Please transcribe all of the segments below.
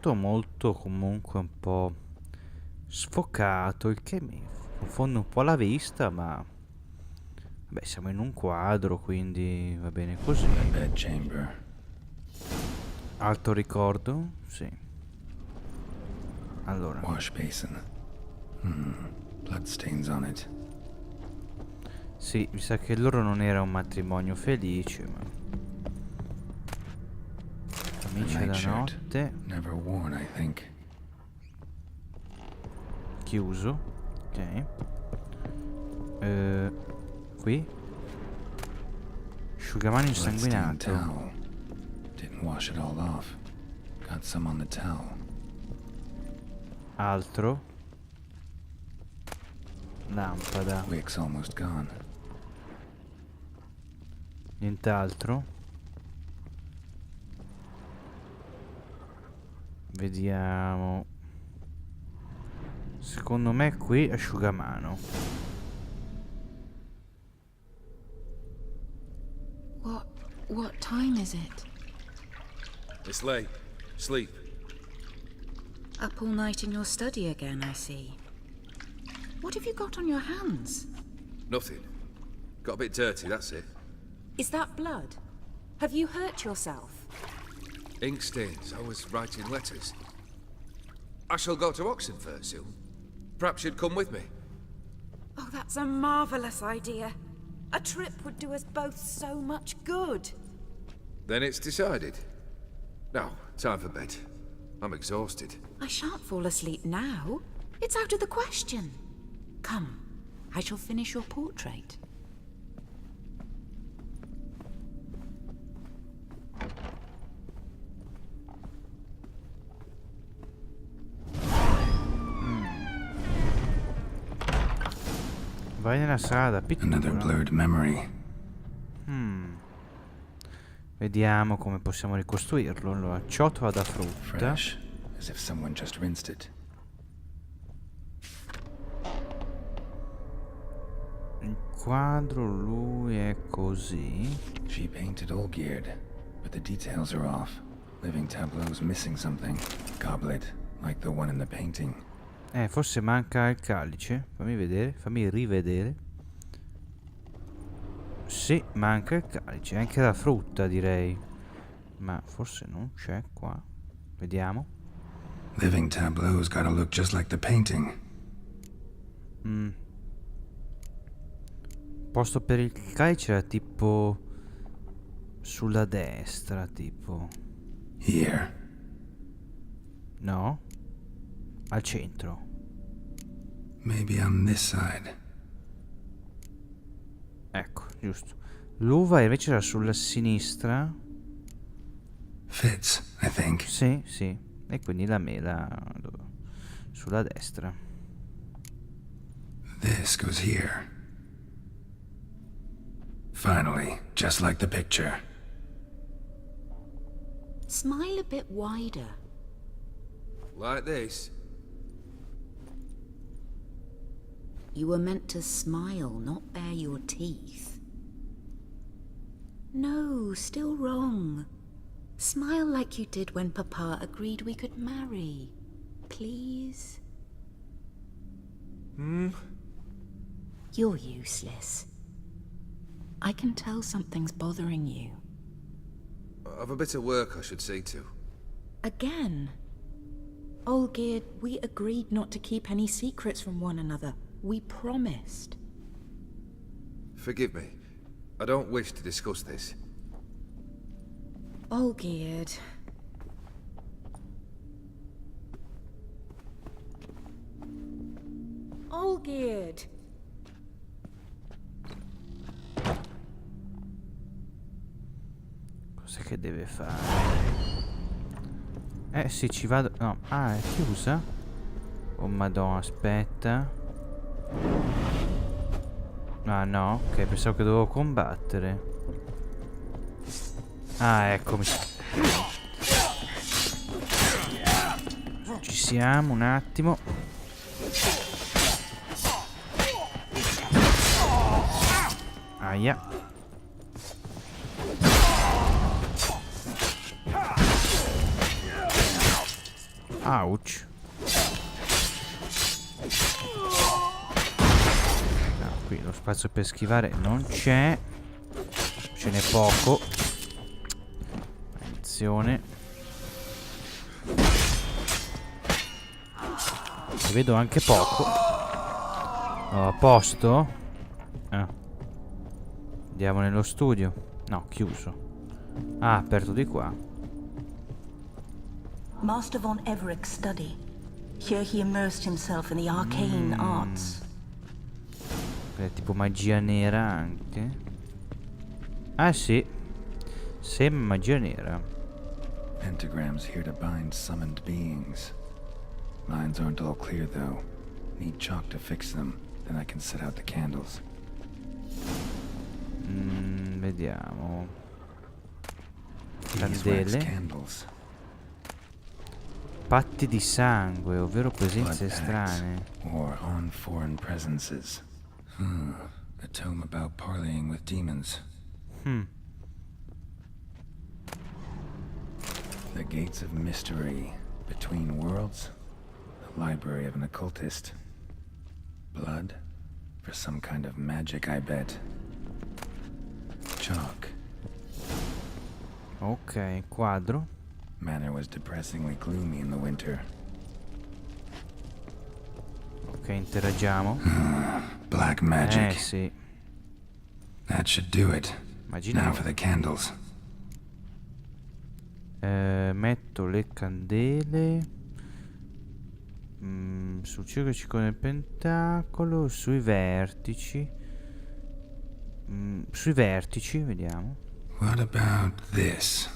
tutto molto comunque un po' sfocato, il che mi confonde un po' la vista, ma beh, siamo in un quadro, quindi va bene così. Bed chamber. Alto ricordo? Sì. Allora, Wash basin. Blood stains on it. sì, mi sa che loro non era un matrimonio felice, ma A amici da nightshirt. notte, Never worn, I think. chiuso. Ok. Qui asciugamano Bloodstained insanguinato. towel. Didn't wash it all off. Got some on the towel. Altro. Lampada. Wick's almost gone. Nient'altro. Vediamo. Secondo me qui asciugamano. What time is it? It's late. Sleep. Up all night in your study again, I see. What have you got on your hands? Nothing. Got a bit dirty, that's it. Is that blood? Have you hurt yourself? Ink stains. I was writing letters. I shall go to Oxenfurt soon. Perhaps you'd come with me. Oh, that's a marvelous idea. A trip would do us both so much good. Then it's decided. Now, time for bed. I'm exhausted. I shan't fall asleep now. It's out of the question. Come, I shall finish your portrait. Vai nella sala da Another pittura. blurred memory. Vediamo come possiamo ricostruirlo. Allora, ciotola da frutta. Fresh. As if someone just rinsed it. Il quadro, lui è così. She painted all geared, but the details are off. Living tableau's missing something. Goblet, like the one in the painting. Forse manca il calice. Fammi vedere, fammi rivedere. Sì, manca il calice, anche la frutta direi. Ma forse non c'è qua. Vediamo. Living tableau's gotta look just like the painting. Posto per il calice era tipo sulla destra, tipo. Here. No? Al centro. Maybe on this side. Ecco, giusto. L'uva invece era sulla sinistra. Fits, I think. Sì, sì. E quindi la mela sulla destra. This goes here. Finally, just like the picture. Smile a bit wider. Like this. You were meant to smile, not bare your teeth. No, still wrong. Smile like you did when Papa agreed we could marry. Please? You're useless. I can tell something's bothering you. I've a bit of work I should see to. Again? Olgerd, we agreed not to keep any secrets from one another. We promised. Forgive me. I don't wish to discuss this. Olgerd. Olgerd. Cos'è che deve fare? Sì, ci vado. No, è chiusa? Oh madonna, aspetta. Ah no, ok, pensavo che dovevo combattere. Ah, eccomi. Ci siamo, un attimo. Aia. Ouch. No, qui lo spazio per schivare non c'è. Ce n'è poco. Attenzione. E vedo anche poco. Oh, a posto? Andiamo nello studio. No, chiuso. Ah, aperto di qua. Master von Everett's study. Here he immersed himself in the arcane arts. È tipo magia nera anche. Ah sì. Sembra magia nera. Pentagrams here to bind summoned beings. Lines aren't all clear though. Need chalk to fix them. Then I can set out the candles. Vediamo. These wax Candele. candles. Patti di sangue, ovvero presenze Blood pacts, strane. or on foreign presences. A tome about parleying with demons. The gates of mystery between worlds. The library of an occultist. Blood for some kind of magic, I bet. Chalk. Ok, quadro. Manor was depressingly gloomy in the winter. Ok, interagiamo. Black magic. Sì. That should do it. Immaginavo. Now for the candles. Metto le candele. Sul circolo con il pentacolo. Sui vertici. Sui vertici, vediamo. What about this?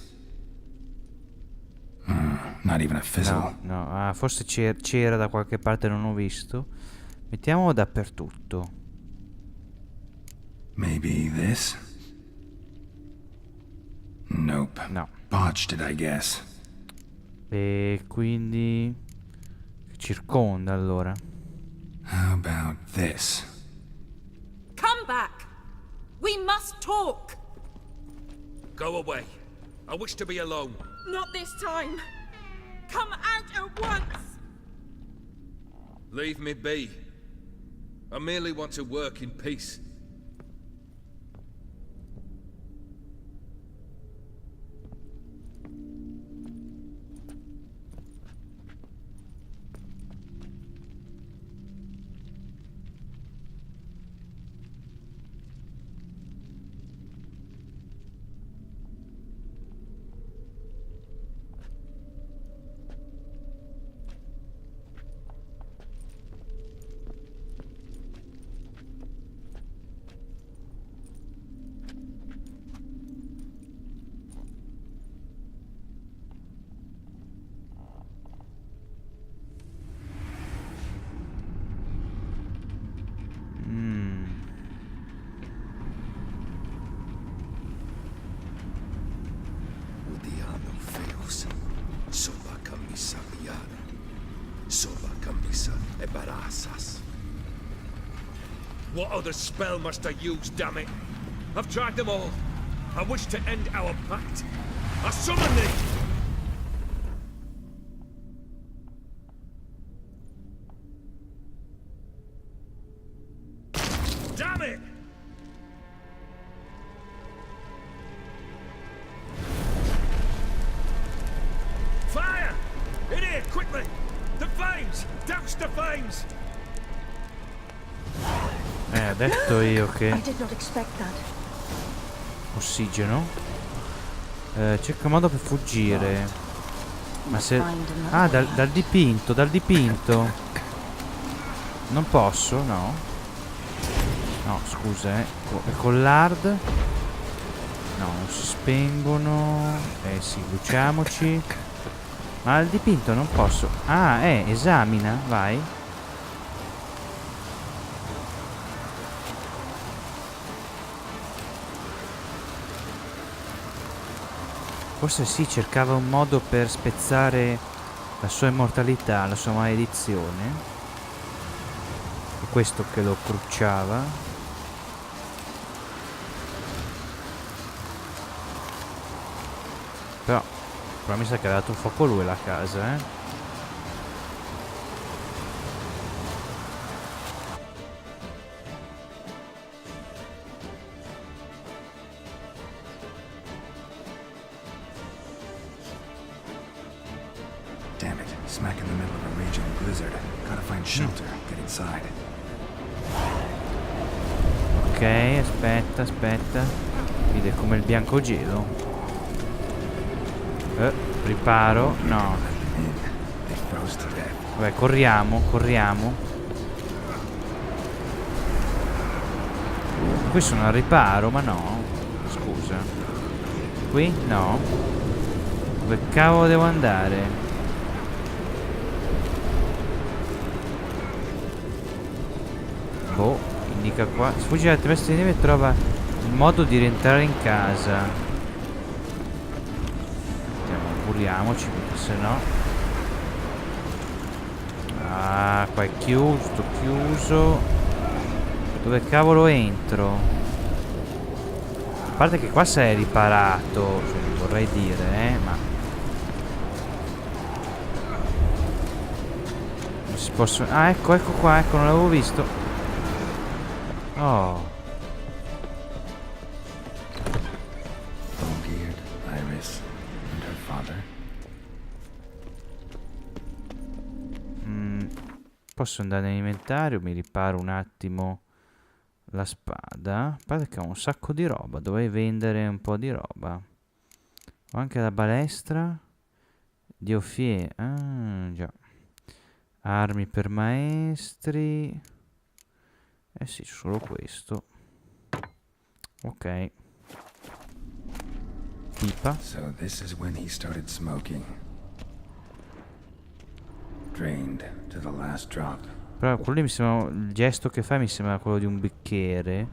Not even a fizzle. No, ah, forse c'era da qualche parte, non ho visto. Mettiamo dappertutto. Maybe this? Nope. No. Botched it, I guess. E quindi circonda allora. How about this? Come back! We must talk! Go away. I wish to be alone. Not this time! Come out at once! Leave me be. I merely want to work in peace. Udiamo feos. Soba camisa liana. Soba camisa e barassas. What other spell must I use, damn it? I've tried them all. I wish to end our pact. I summon thee! Damn it! Fire! In here, quickly! The flames! Douse the flames! Ho detto io che I did not expect that. ossigeno. Cerca un modo per fuggire. Ma se... Ah, dal dipinto, dal dipinto. Non posso, no. No, scusa, con l'hard. No, non si spengono. Sì, bruciamoci. Ma al dipinto non posso. Ah, esamina, vai. Forse sì, cercava un modo per spezzare la sua immortalità, la sua maledizione. È questo che lo crucciava. Però mi sa che ha dato fuoco lui la casa, smack in the middle of a raging blizzard. Gotta find shelter, get inside. Ok, aspetta. Vede come il biancogelo. Riparo. No. In. They froze to death. Vabbè, corriamo. Qui sono al riparo, ma no. Scusa. Qui? No. Dove cavolo devo andare? Boh, indica qua. Sfugge la tempesta di neve e trova il modo di rientrare in casa. Andiamo, curiamoci, perché se no. Ah, qua è chiuso, tutto chiuso. Dove cavolo entro? A parte che qua sei riparato, cioè, vorrei dire, ma non si possono. Ah, ecco qua, non l'avevo visto. Oh. Old-geared, Iris, and her father. Posso andare nell'inventario, mi riparo un attimo la spada. A parte che ho un sacco di roba, dovrei vendere un po' di roba. Ho anche la balestra di Ophie. Ah, già. Armi per maestri. Eh sì, solo questo. Ok. Pipa. So this is when he started smoking. Drained to the last drop. Però quello lì mi sembra. Il gesto che fa mi sembra quello di un bicchiere.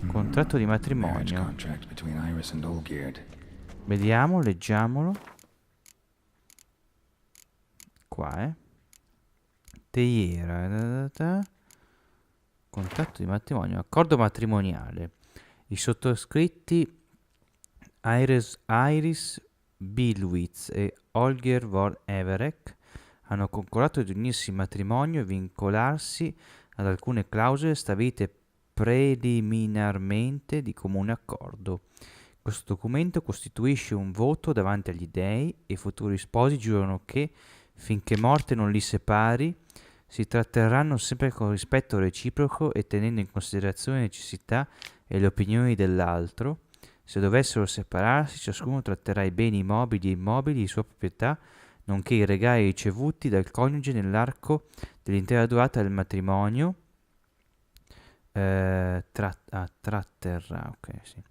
Contratto di Marriage matrimonio. contract between Iris and Old-geared. Vediamo, leggiamolo. Qua, Teiera. Contratto di matrimonio. Accordo matrimoniale. I sottoscritti Iris Bilwitz e Holger von Everek hanno concordato di unirsi in matrimonio e vincolarsi ad alcune clausole stabilite preliminarmente di comune accordo. Questo documento costituisce un voto davanti agli dei e i futuri sposi giurano che, finché morte non li separi, si tratterranno sempre con rispetto reciproco e tenendo in considerazione le necessità e le opinioni dell'altro. Se dovessero separarsi, ciascuno tratterà i beni mobili e immobili di sua proprietà, nonché i regali ricevuti dal coniuge nell'arco dell'intera durata del matrimonio. Tratterrà, ok, sì.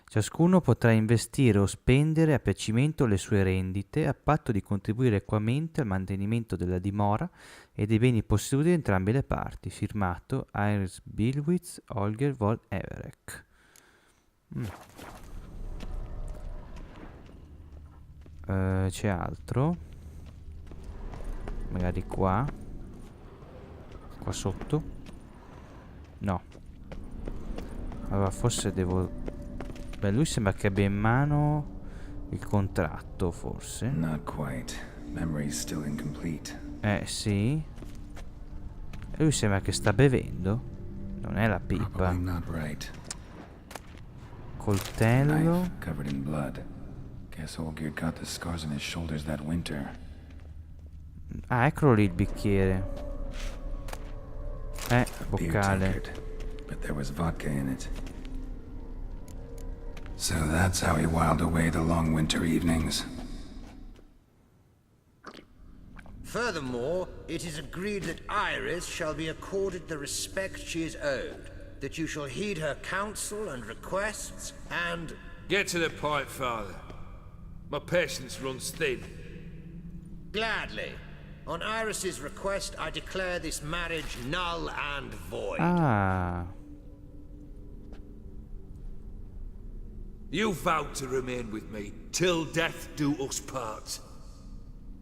Ciascuno potrà investire o spendere a piacimento le sue rendite, a patto di contribuire equamente al mantenimento della dimora e dei beni posseduti da entrambe le parti. Firmato Iris Bilwitz, Holger von Everek. C'è altro? Magari qua sotto? No. Allora forse devo. Beh, lui sembra che abbia in mano il contratto, forse. Not quite. Memory's still incomplete. Sì. E lui sembra che sta bevendo. Non è la pipa. Probably not right. Coltello. Knife covered in blood. Guess Olgierd got the scars on his shoulders that winter. Ah, eccolo lì il bicchiere. Beer Boccale. tankard, but there was vodka in it. So that's how he whiled away the long winter evenings. Furthermore, it is agreed that Iris shall be accorded the respect she is owed, that you shall heed her counsel and requests, and... Get to the point, Father. My patience runs thin. Gladly. On Iris's request, I declare this marriage null and void. Ah. You vowed to remain with me till death do us part.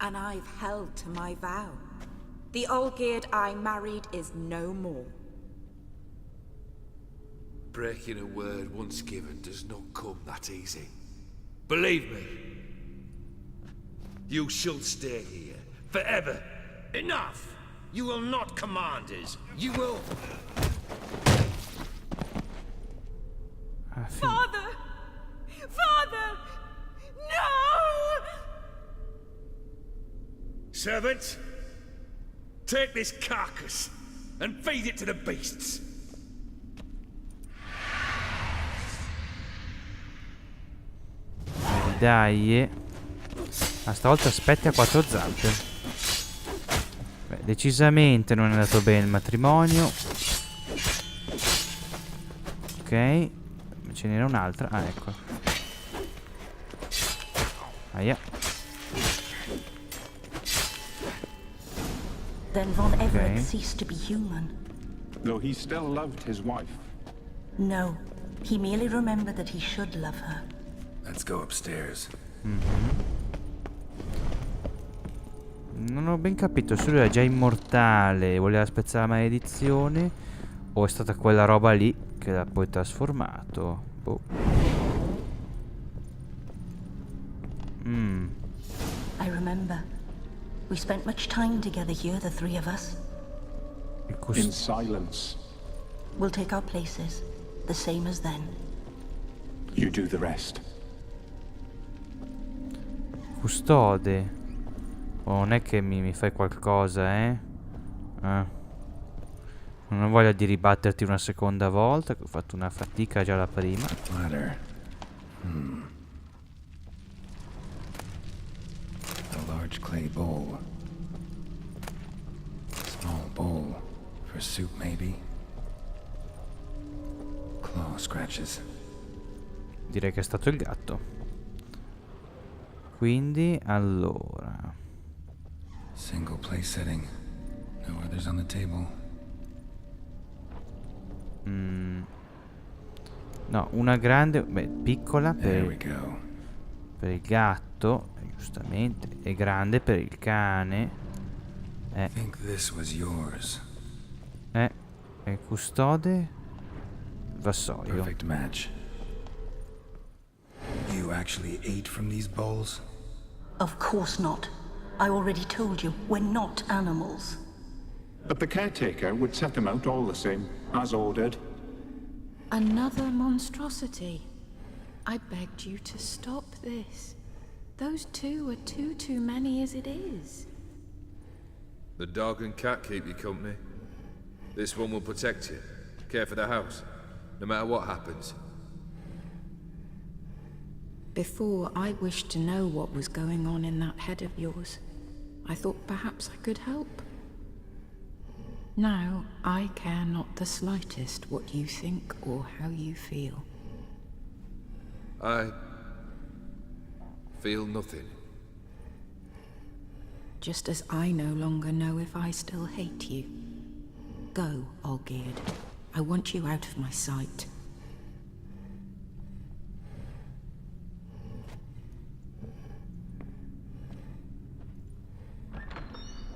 And I've held to my vow. The Olgierd I married is no more. Breaking a word once given does not come that easy. Believe me. You shall stay here forever. Enough! You will not command us. You will... Father! Father! No! Servant, take this carcass and feed it to the beasts. Dai. Ma stavolta aspetti a 4 zampe. Beh, decisamente non è andato bene il matrimonio. Ok. Ce n'era un'altra. Ah, ecco. Aia. Then Von Everett ceased to be human. Though he still loved his wife. No, he merely remembered that he should love her. Let's go upstairs. Non ho ben capito se lui era già immortale e voleva spezzare la maledizione, o è stata quella roba lì che l'ha poi trasformato. Boh. I remember. We spent much time together here, the three of us. In silence. We'll take our places, the same as then. You do the rest. Custode. Oh, non è che mi fai qualcosa, eh? Non ho voglia di ribatterti una seconda volta, che ho fatto una fatica già la prima. Ladder. A large clay bowl. Small bowl. For soup, maybe? Claw scratches. Direi che è stato il gatto. Quindi, allora... Single place setting. No others on the table. No, una grande... Beh, piccola There we per go. il gatto, giustamente, e grande per il cane. I think this was yours. E custode, vassoio. Perfect match. You actually ate from these bowls? Of course not. I already told you, we're not animals. But the caretaker would set them out all the same, as ordered. Another monstrosity. I begged you to stop this. Those two are too many as it is. The dog and cat keep you company. This one will protect you, care for the house, no matter what happens. Before, I wished to know what was going on in that head of yours. I thought perhaps I could help. Now, I care not the slightest what you think or how you feel. I feel nothing. Just as I no longer know if I still hate you. Go, Olgierd. I want you out of my sight.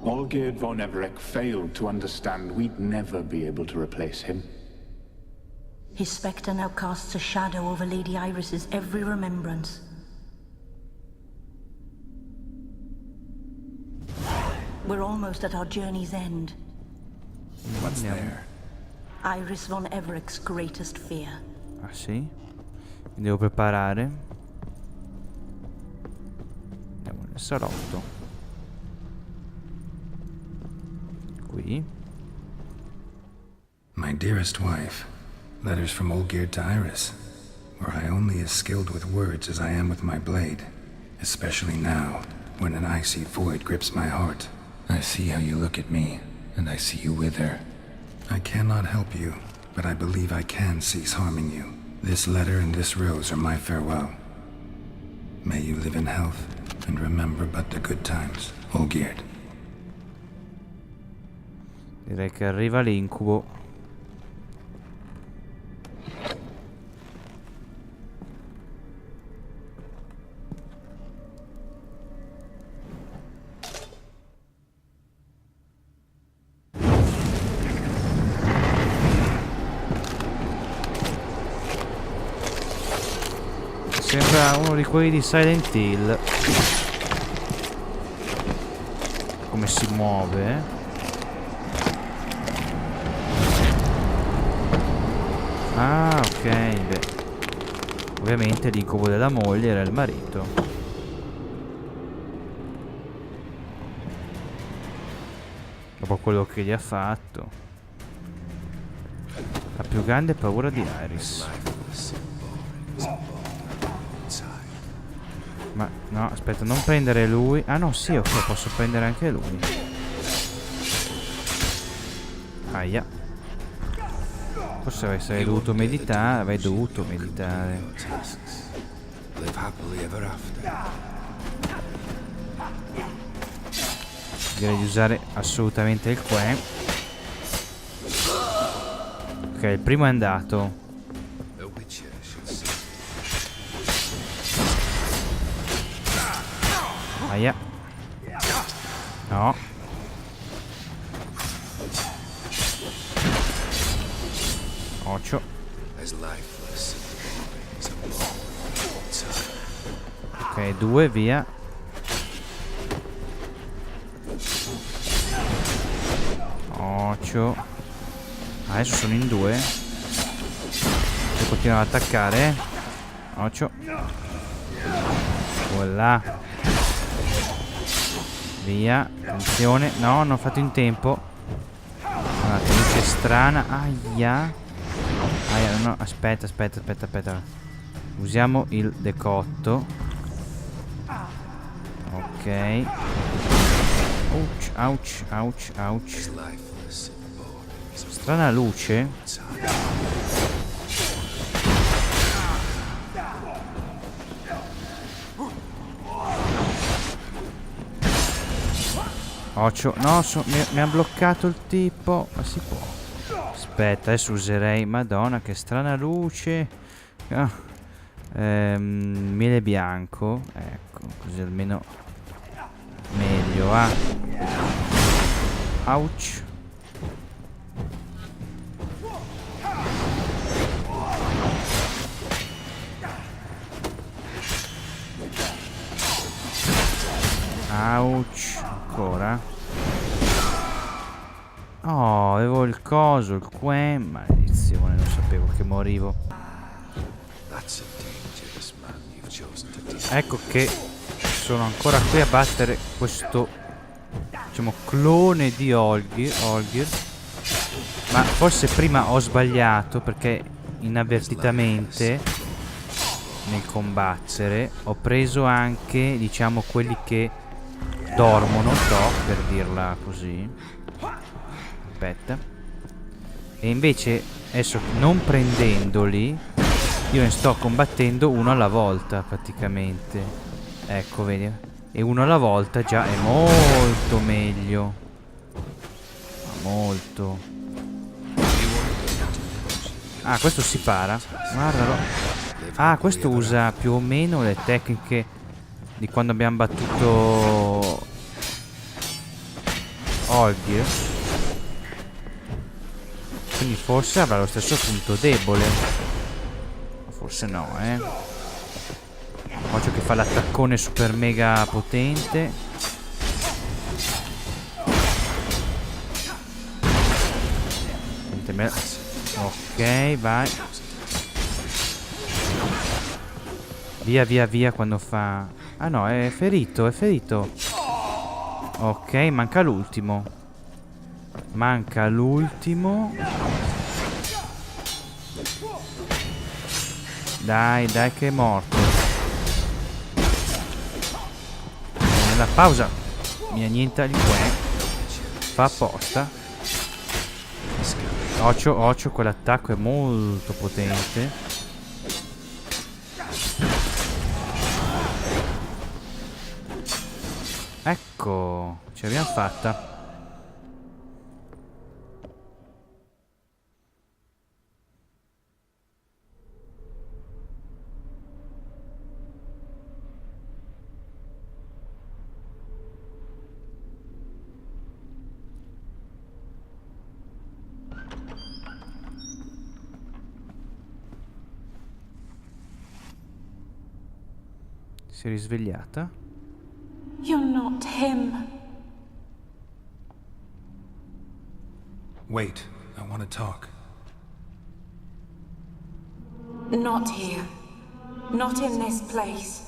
Olgierd von Everett failed to understand we'd never be able to replace him. His spectre now casts a shadow over Lady Iris's every remembrance. We're almost at our journey's end. What's there? Iris von Everett's greatest fear. Ah sì? Mi devo preparare. Andiamo nel salotto. Qui. My dearest wife. Letters from Olgierd to Iris. Were I only as skilled with words as I am with my blade. Especially now, when an icy void grips my heart. I see how you look at me, and I see you wither. I cannot help you, but I believe I can cease harming you. This letter and this rose are my farewell. May you live in health, and remember but the good times, Olgierd. Direi che arriva l'incubo. Sembra uno di quelli di Silent Hill. Come si muove, eh? Ah, ok, beh. Ovviamente l'incubo della moglie era il marito. dopo quello che gli ha fatto. La più grande paura di Iris. Ma no, aspetta, non prendere lui. Ah no, sì, ok, posso prendere anche lui. Aia. Forse avrei dovuto meditare. Avrei dovuto meditare. Direi di usare assolutamente il que. Ok, il primo è andato. Aia. No. Occhio. Ok, 2, via. Occhio. Adesso sono in 2. E continuano ad attaccare. Occhio. Voilà. Via. Attenzione. No, non ho fatto in tempo. Guardate, luce strana. Aia. Aia, no, aspetta. Usiamo il decotto. Ok. Ouch. Strana luce. Occhio. No, mi ha bloccato il tipo. Ma si può. Aspetta, adesso userei. Madonna, che strana luce. Miele bianco. Ecco, così almeno meglio. Ouch. Ouch. Ancora. Oh, avevo il coso, il que. Maledizione, non sapevo che morivo. Ecco che sono ancora qui a battere questo, diciamo, clone di Olgir. Ma forse prima ho sbagliato, perché inavvertitamente nel combattere ho preso anche, diciamo, quelli che dormono, per dirla così. Aspetta. E invece adesso, non prendendoli, io ne sto combattendo uno alla volta praticamente. Ecco, vedi? E uno alla volta già è molto meglio. Molto. Ah, questo si para. Guardalo. Ah, questo usa più o meno le tecniche di quando abbiamo battuto Olgir. Quindi forse avrà lo stesso punto debole. Forse no, Occhio che fa l'attaccone super mega potente. Ok, vai. Via quando fa... Ah no, è ferito. Ok, manca l'ultimo. Dai che è morto. Nella pausa mi annienta il que. Fa apposta. Occhio, quell'attacco è molto potente. Ecco, ce l'abbiamo fatta. Si è risvegliata? You're not him. Wait, I want to talk. Not here. Not in this place.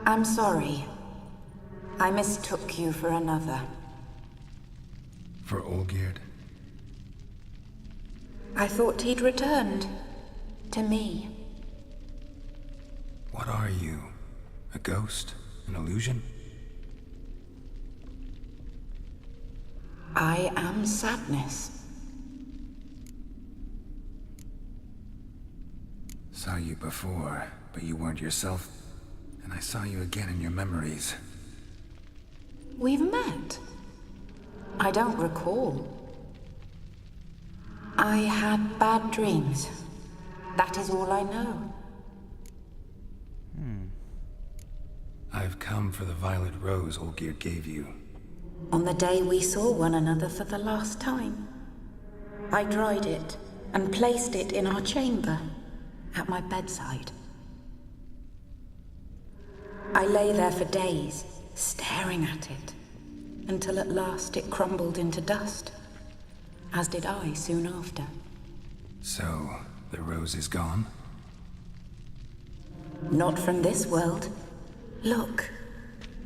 I'm sorry. I mistook you for another. For Olgierd? I thought he'd returned. To me. What are you? A ghost? An illusion? I am sadness. Saw you before, but you weren't yourself. And I saw you again in your memories. We've met. I don't recall. I had bad dreams. That is all I know. I've come for the violet rose Olgierd gave you. On the day we saw one another for the last time, I dried it and placed it in our chamber, at my bedside. I lay there for days, staring at it, until at last it crumbled into dust, as did I soon after. So, the rose is gone? Not from this world. Look,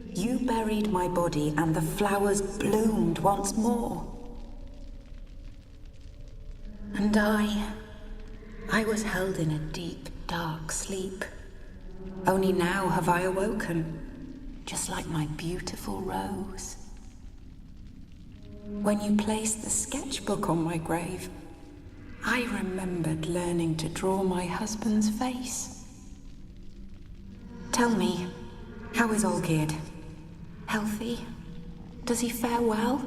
you buried my body and the flowers bloomed once more. And I was held in a deep, dark sleep. Only now have I awoken, just like my beautiful rose. When you placed the sketchbook on my grave, I remembered learning to draw my husband's face. Tell me, how is Olgierd? Healthy? Does he fare well?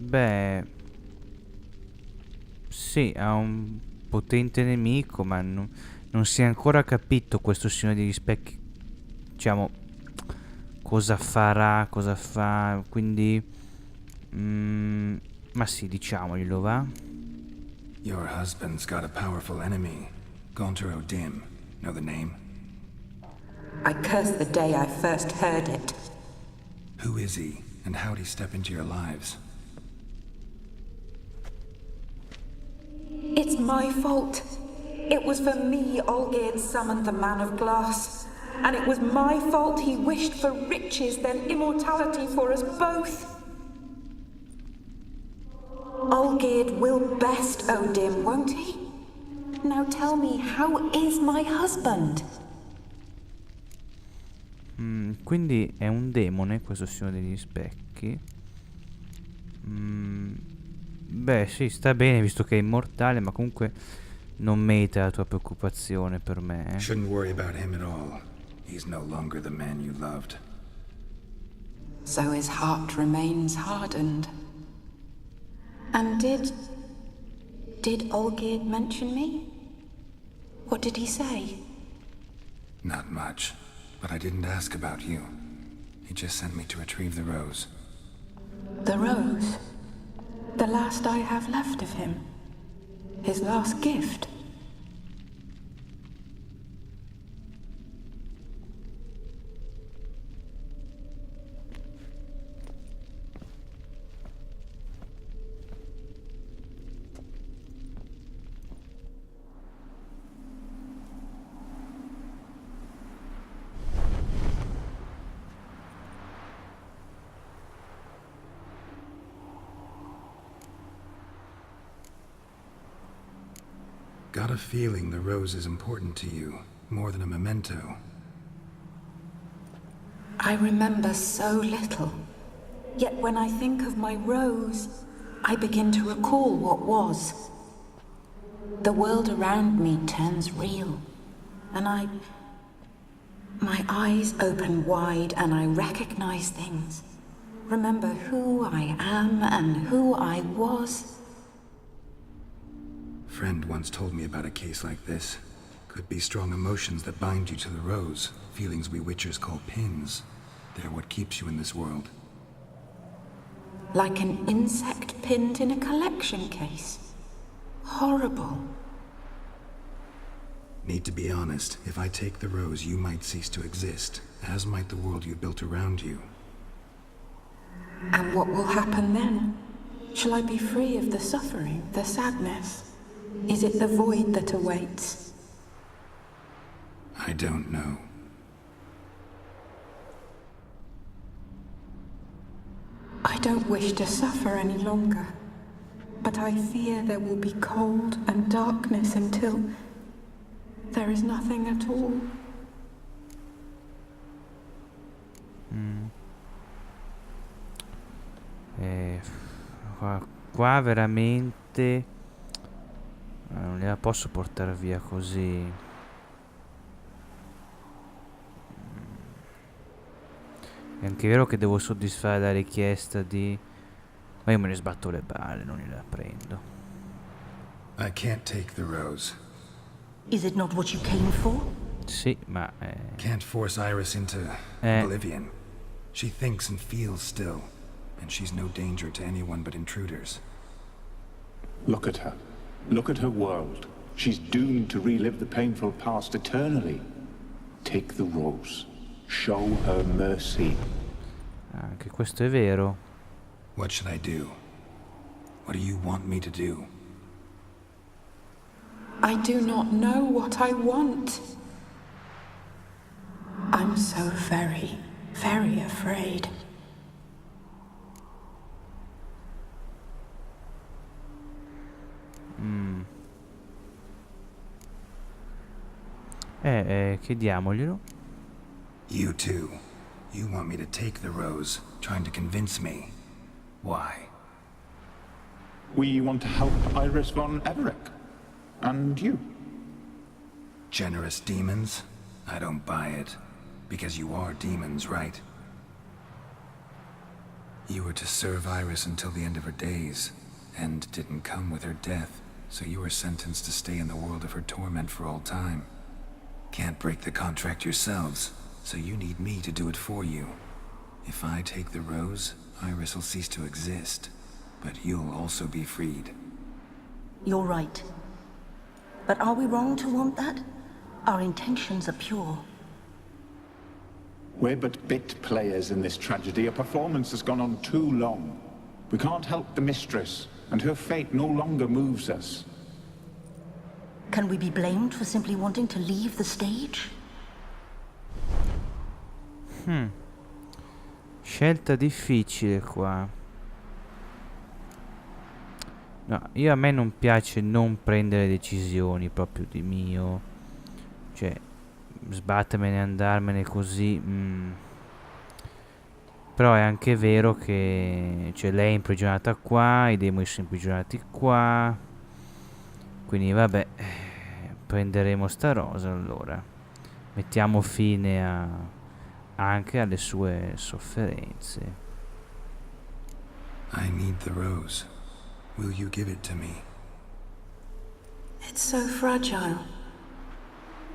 Beh, sì, ha un potente nemico, ma non si è ancora capito questo signore degli specchi, diciamo, cosa farà, cosa fa, quindi, ma sì, diciamoglielo, va? Your husband's got a powerful enemy. Gaunter O'Dim. Know the name? I curse the day I first heard it. Who is he, and how'd he step into your lives? It's my fault. It was for me Olgierd summoned the Man of Glass. And it was my fault he wished for riches, then immortality for us both. Olgierd will best O'Dim, won't he? Now tell me, how is my husband? Quindi è un demone questo signore degli specchi. Beh, sì, sta bene visto che è immortale, ma comunque non merita la tua preoccupazione per me. Shouldn't worry about him at all. He's no longer the man you loved. So his heart remains hardened. And did Olgierd mention me? What did he say? Not much, but I didn't ask about you. He just sent me to retrieve the rose. The rose? The last I have left of him? His last gift? Got a feeling the rose is important to you, more than a memento. I remember so little. Yet when I think of my rose, I begin to recall what was. The world around me turns real, and my eyes open wide and I recognize things. Remember who I am and who I was. Friend once told me about a case like this. Could be strong emotions that bind you to the rose, feelings we witchers call pins. They're what keeps you in this world. Like an insect pinned in a collection case. Horrible. Need to be honest, if I take the rose, you might cease to exist, as might the world you built around you. And what will happen then? Shall I be free of the suffering, the sadness? Is it the void that awaits? I don't know. I don't wish to suffer any longer, but I fear there will be cold and darkness until there is nothing at all. Qua veramente non gliela posso portare via così. È anche vero che devo soddisfare la richiesta di... Ma io me ne sbatto le balle, non gliela prendo. I can't take the rose. Is it not what you came for? Sì, ma... Can't force Iris into oblivion. She thinks and feels still, and she's no danger to anyone but intruders. Look at her. Look at her world. She's doomed to relive the painful past eternally. Take the rose. Show her mercy. Anche questo è vero. What should I do? What do you want me to do? I do not know what I want. I'm so very, very afraid. Chiediamoglielo. You too. You want me to take the rose, trying to convince me. Why? We want to help Iris von Everec. And you. Generous demons? I don't buy it. Because you are demons, right? You were to serve Iris until the end of her days, and didn't come with her death, so you were sentenced to stay in the world of her torment for all time. Can't break the contract yourselves, so you need me to do it for you. If I take the rose, Iris will cease to exist, but you'll also be freed. You're right. But are we wrong to want that? Our intentions are pure. We're but bit players in this tragedy. A performance has gone on too long. We can't help the mistress, and her fate no longer moves us. Can we be blamed for simply wanting to leave the stage? Scelta difficile qua. No, a me non piace non prendere decisioni proprio di mio. Cioè, sbattermene e andarmene così. Però è anche vero che lei è imprigionata qua, i demoni sono imprigionati qua. Quindi vabbè, prenderemo sta rosa allora. Mettiamo fine anche alle sue sofferenze. I need the rose. Will you give it to me? It's so fragile.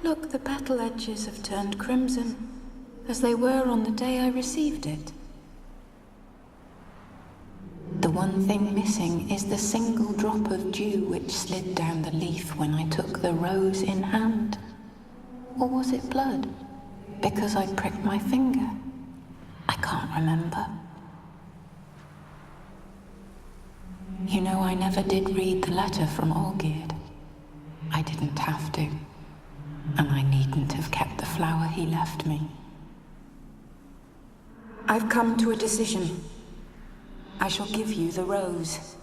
Look, the petal edges have turned crimson, as they were on the day I received it. The one thing missing is the single drop of dew which slid down the leaf when I took the rose in hand. Or was it blood? Because I pricked my finger. I can't remember. You know, I never did read the letter from Olgierd. I didn't have to. And I needn't have kept the flower he left me. I've come to a decision. I shall give you the rose.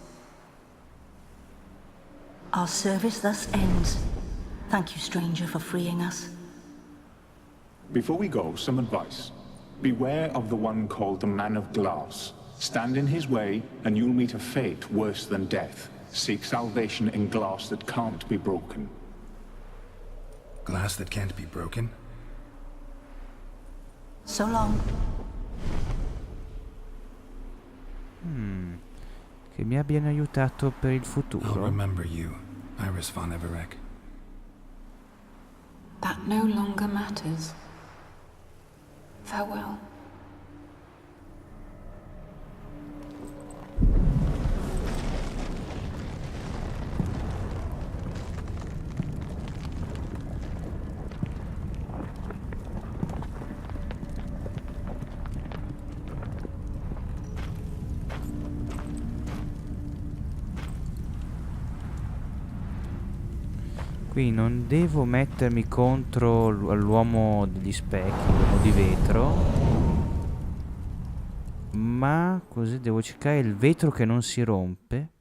Our service thus ends. Thank you, stranger, for freeing us. Before we go, some advice. Beware of the one called the Man of Glass. Stand in his way, and you'll meet a fate worse than death. Seek salvation in glass that can't be broken. Glass that can't be broken? So long. Che mi abbiano aiutato per il I'll futuro. remember you, Iris von Everec. That no longer matters. Farewell. Qui non devo mettermi contro l'uomo degli specchi, l'uomo di vetro. Ma così devo cercare il vetro che non si rompe.